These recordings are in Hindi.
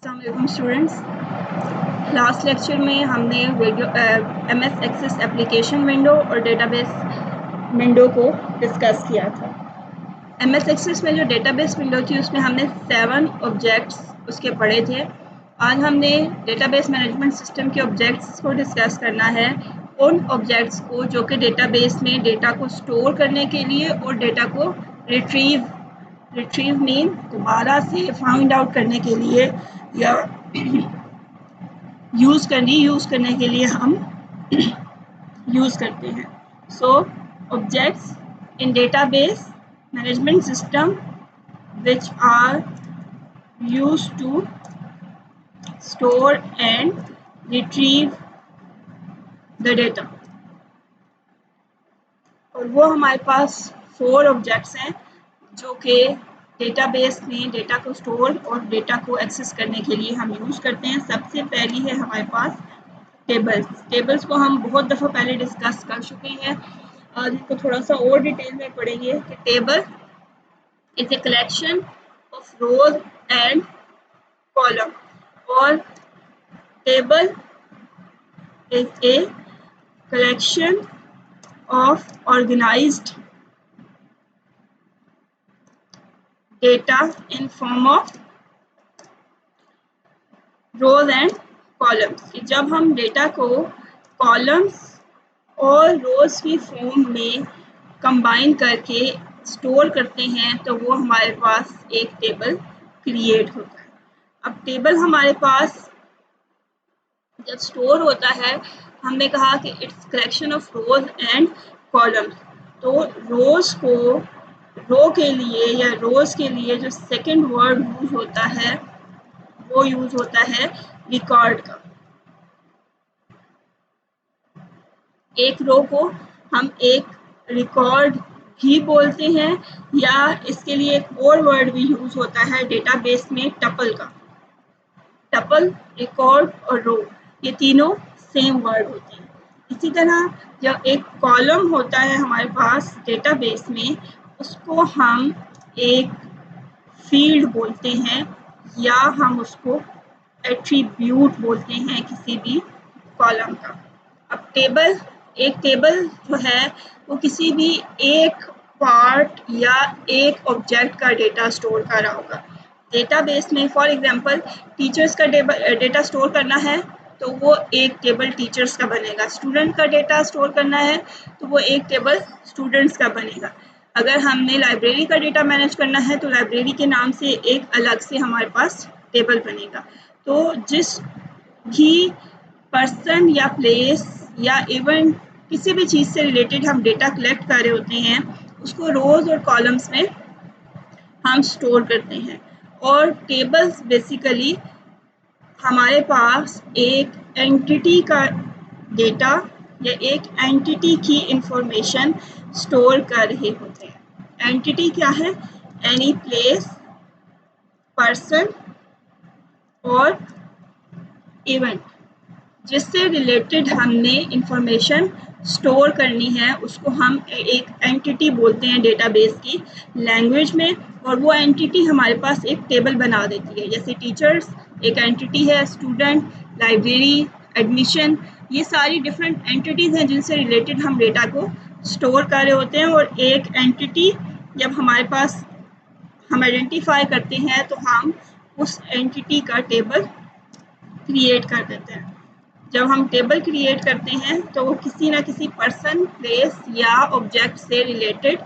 अस्सलाम स्टूडेंट्स, लास्ट लेक्चर में हमने MS एक्सेस एप्लीकेशन विंडो और डेटाबेस विंडो को डिस्कस किया था। MS एक्सेस में जो डेटाबेस विंडो थी उसमें हमने 7 ऑब्जेक्ट्स उसके पढ़े थे। आज हमने डेटाबेस मैनेजमेंट सिस्टम के ऑब्जेक्ट्स को डिस्कस करना है, उन ऑब्जेक्ट्स को जो कि डेटाबेस में डेटा को स्टोर करने के लिए और डेटा को रिट्रीव मीन दोबारा से फाइंड आउट करने के लिए या यूज़ करने के लिए हम यूज़ करते हैं। So objects in database management system which are used to store and retrieve the data, और वो हमारे पास 4 ऑब्जेक्ट्स हैं जो कि डेटाबेस में डेटा को स्टोर और डेटा को एक्सेस करने के लिए हम यूज़ करते हैं। सबसे पहली है हमारे पास टेबल्स को हम बहुत दफ़ा पहले डिस्कस कर चुके हैं। आज इसको थोड़ा सा और डिटेल में पढ़ेंगे कि table is a collection of rows and column, और table is a collection of organized data in form of rows and columns। जब हम डेटा को कॉलम्स और रोज की फॉर्म में कंबाइन करके स्टोर करते हैं तो वो हमारे पास एक टेबल क्रिएट होता है। अब टेबल हमारे पास जब स्टोर होता है, हमने कहा कि it's collection of rows and columns. तो रो के लिए या रोज के लिए जो सेकंड वर्ड यूज होता है वो यूज होता है रिकॉर्ड का। एक रो को हम एक रिकॉर्ड भी बोलते हैं, या इसके लिए एक और वर्ड भी यूज होता है डेटाबेस में टपल का। टपल, रिकॉर्ड और रो, ये तीनों सेम वर्ड होते हैं। इसी तरह जब एक कॉलम होता है हमारे पास डेटाबेस में, उसको हम एक फील्ड बोलते हैं या हम उसको एट्रीब्यूट बोलते हैं किसी भी कॉलम का। अब एक टेबल जो है वो किसी भी एक पार्ट या एक ऑब्जेक्ट का डेटा स्टोर कर रहा होगा। डेटाबेस में फॉर एग्जांपल टीचर्स का डेटा स्टोर करना है तो वो एक टेबल टीचर्स का बनेगा। स्टूडेंट का डेटा स्टोर करना है तो वो एक टेबल स्टूडेंट्स का बनेगा। अगर हमने लाइब्रेरी का डेटा मैनेज करना है तो लाइब्रेरी के नाम से एक अलग से हमारे पास टेबल बनेगा। तो जिस भी पर्सन या प्लेस या इवेंट किसी भी चीज़ से रिलेटेड हम डेटा कलेक्ट कर रहे होते हैं उसको रोज और कॉलम्स में हम स्टोर करते हैं। और टेबल्स बेसिकली हमारे पास एक एंटिटी का डेटा या एक एंटिटी की इंफॉर्मेशन स्टोर कर रहे होते हैं। एंटिटी क्या है? एनी प्लेस, पर्सन और इवेंट जिससे रिलेटेड हमने इंफॉर्मेशन स्टोर करनी है उसको हम एक एंटिटी बोलते हैं डेटाबेस की लैंग्वेज में, और वो एंटिटी हमारे पास एक टेबल बना देती है। जैसे टीचर्स एक एंटिटी है, स्टूडेंट, लाइब्रेरी, एडमिशन, ये सारी डिफरेंट एंटिटीज़ हैं जिनसे रिलेटेड हम डेटा को स्टोर कर रहे होते हैं। और एक एंटिटी जब हमारे पास हम आइडेंटिफाई करते हैं तो हम उस एंटिटी का टेबल क्रिएट कर देते हैं। जब हम टेबल क्रिएट करते हैं तो वो किसी ना किसी पर्सन, प्लेस या ऑब्जेक्ट से रिलेटेड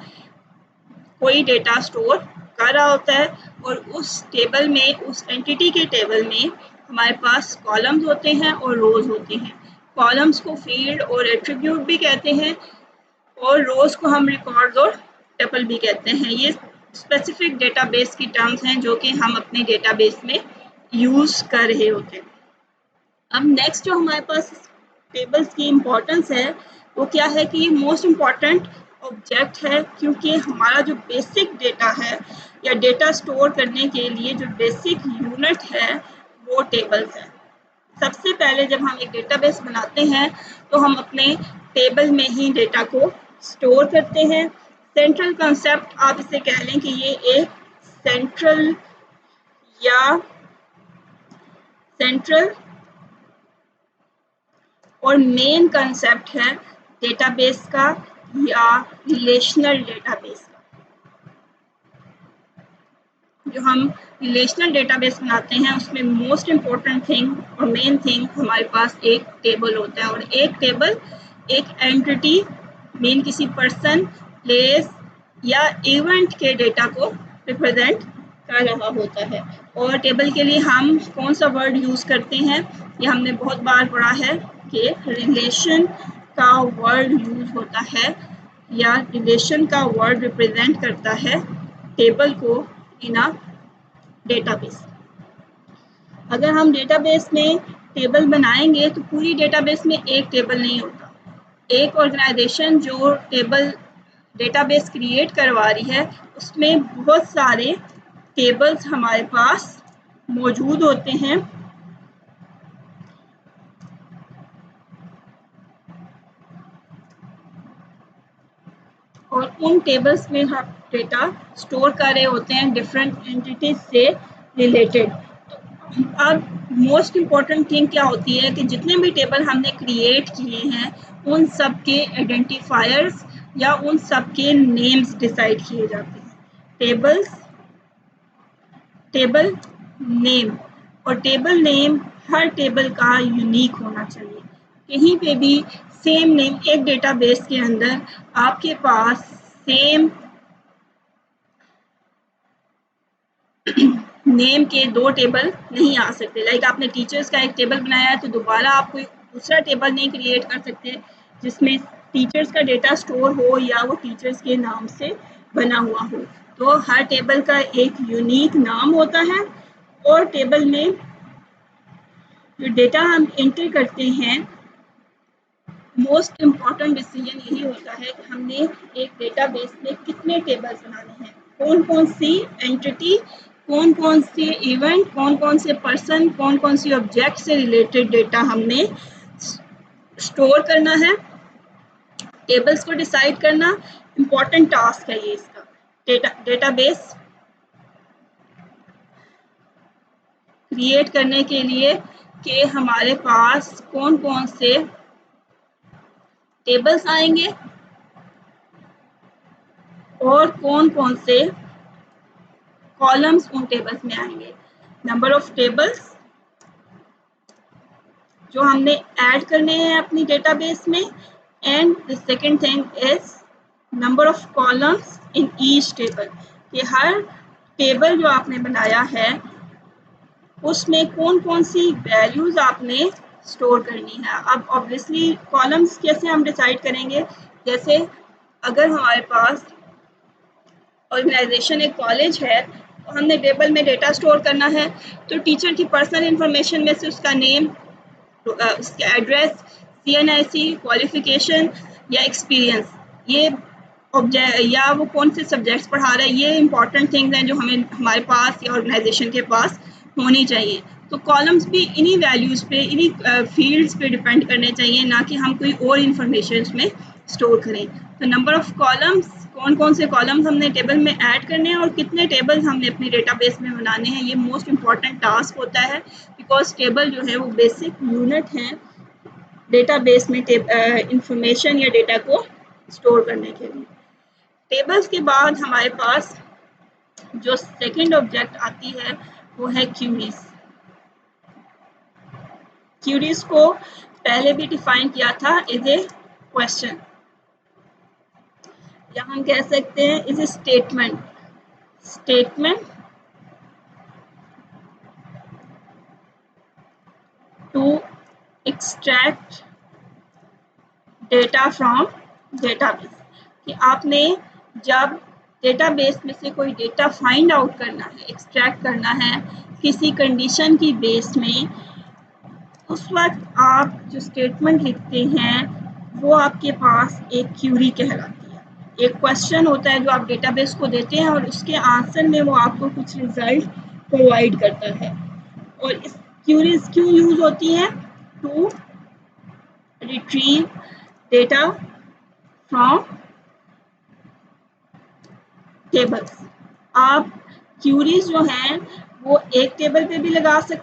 कोई डेटा स्टोर कर रहा होता है, और उस टेबल में, उस एंटिटी के टेबल में हमारे पास कॉलम्स होते हैं और रोज होते हैं। कॉलम्स को फील्ड और एट्रीब्यूट भी कहते हैं और रोज को हम रिकॉर्ड्स और टपल भी कहते हैं। ये स्पेसिफिक डेटाबेस की टर्म्स हैं जो कि हम अपने डेटाबेस में यूज़ कर रहे होते हैं। अब नेक्स्ट जो हमारे पास टेबल्स की इम्पोर्टेंस है वो क्या है कि ये मोस्ट इम्पॉर्टेंट ऑब्जेक्ट है, क्योंकि हमारा जो बेसिक डेटा है या डेटा स्टोर करने के लिए जो बेसिक यूनिट है वो टेबल्स है। सबसे पहले जब हम एक डेटाबेस बनाते हैं तो हम अपने टेबल में ही डेटा को स्टोर करते हैं। सेंट्रल कॉन्सेप्ट आप इसे कह लें कि ये एक सेंट्रल या सेंट्रल और मेन कंसेप्ट है डेटाबेस का या रिलेशनल डेटाबेस का। जो हम रिलेशनल डेटाबेस बनाते हैं उसमें मोस्ट इम्पॉर्टेंट थिंग और मेन थिंग हमारे पास एक टेबल होता है, और एक टेबल एक एंटिटी मीन किसी पर्सन, प्लेस या इवेंट के डेटा को रिप्रेजेंट कर रहा होता है। और टेबल के लिए हम कौन सा वर्ड यूज़ करते हैं, ये हमने बहुत बार पढ़ा है कि रिलेशन का वर्ड यूज़ होता है या रिलेशन का वर्ड रिप्रेजेंट करता है टेबल को इन अ डेटाबेस। अगर हम डेटाबेस में टेबल बनाएंगे तो पूरी डेटाबेस में एक टेबल नहीं होता। एक ऑर्गेनाइजेशन जो टेबल डेटाबेस क्रिएट करवा रही है उसमें बहुत सारे टेबल्स हमारे पास मौजूद होते हैं, और उन टेबल्स में हम डेटा स्टोर कर रहे होते हैं डिफरेंट एंटिटीज से रिलेटेड। अब मोस्ट इम्पॉर्टेंट थिंग क्या होती है कि जितने भी टेबल हमने क्रिएट किए हैं उन सब के आइडेंटिफायर्स या उन सब के नेम्स डिसाइड किए जाते हैं। टेबल नेम, और टेबल नेम हर टेबल का यूनिक होना चाहिए। कहीं पे भी सेम नेम एक डेटाबेस के अंदर आपके पास सेम नेम के दो टेबल नहीं आ सकते। लाइक आपने टीचर्स का एक टेबल बनाया है तो दोबारा आप कोई दूसरा टेबल नहीं क्रिएट कर सकते जिसमें टीचर्स का डेटा स्टोर हो या वो टीचर्स के नाम से बना हुआ हो। तो हर टेबल का एक यूनिक नाम होता है, और टेबल में जो डेटा हम एंटर करते हैं मोस्ट इम्पॉर्टेंट डिसीजन यही होता है कि हमने एक डेटाबेस में कितने टेबल्स बनाने हैं, कौन कौन सी एंटिटी, कौन कौन से इवेंट, कौन कौन से पर्सन, कौन कौन सी ऑब्जेक्ट से रिलेटेड डेटा हमने स्टोर करना है। टेबल्स को डिसाइड करना इम्पॉर्टेंट टास्क है ये इसका। डेटाबेस क्रिएट करने के लिए कि हमारे पास कौन कौन से टेबल्स आएंगे और कौन कौन से कॉलम्स उन टेबल्स में आएंगे। नंबर ऑफ टेबल्स जो हमने ऐड करने हैं अपनी डेटाबेस में, and the second thing is number of columns in each table, कि हर टेबल जो आपने बनाया है उसमें कौन कौन सी वैल्यूज आपने स्टोर करनी है। अब ऑब्वियसली कॉलम्स कैसे हम डिसाइड करेंगे, जैसे अगर हमारे पास ऑर्गेनाइजेशन एक कॉलेज है तो हमने टेबल में डेटा स्टोर करना है तो टीचर की पर्सनल इंफॉर्मेशन में से उसका नेम, उसका एड्रेस, CNIC, क्वालिफिकेशन या एक्सपीरियंस, ये ऑब्जेक्ट या वो कौन से सब्जेक्ट्स पढ़ा रहा है, ये इंपॉर्टेंट थिंग्स हैं जो हमें हमारे पास या ऑर्गेनाइजेशन के पास होनी चाहिए। तो कॉलम्स भी इन्हीं वैल्यूज़ पे, इन्हीं फील्ड्स पे डिपेंड करने चाहिए, ना कि हम कोई और इंफॉर्मेशन उसमें स्टोर करें। तो नंबर ऑफ कॉलम्स, कौन कौन से कॉलम्स हमने टेबल में ऐड करने हैं और कितने टेबल्स हमने अपने डेटाबेस में बनाने हैं, ये मोस्ट इम्पॉर्टेंट टास्क होता है। बिकॉज टेबल जो है वो बेसिक यूनिट है डेटाबेस में इंफॉर्मेशन या डेटा को स्टोर करने के लिए। टेबल्स के बाद हमारे पास जो सेकंड ऑब्जेक्ट आती है वो है क्यूरीज। क्यूरीज को पहले भी डिफाइन किया था इज ए क्वेश्चन, या हम कह सकते हैं is a statement to extract data from database, कि आपने जब डेटाबेस में से कोई डेटा फाइंड आउट करना है, एक्सट्रैक्ट करना है किसी कंडीशन की बेस में, उस वक्त आप जो स्टेटमेंट लिखते हैं वो आपके पास एक क्यूरी कहलाती है। एक क्वेश्चन होता है जो आप डेटाबेस को देते हैं और उसके आंसर में वो आपको कुछ रिजल्ट प्रोवाइड करता है। और इस क्यूरीज क्यों यूज होती हैं, to retrieve data from tables. आप क्यूरीज जो हैं वो एक टेबल पे भी लगा सकते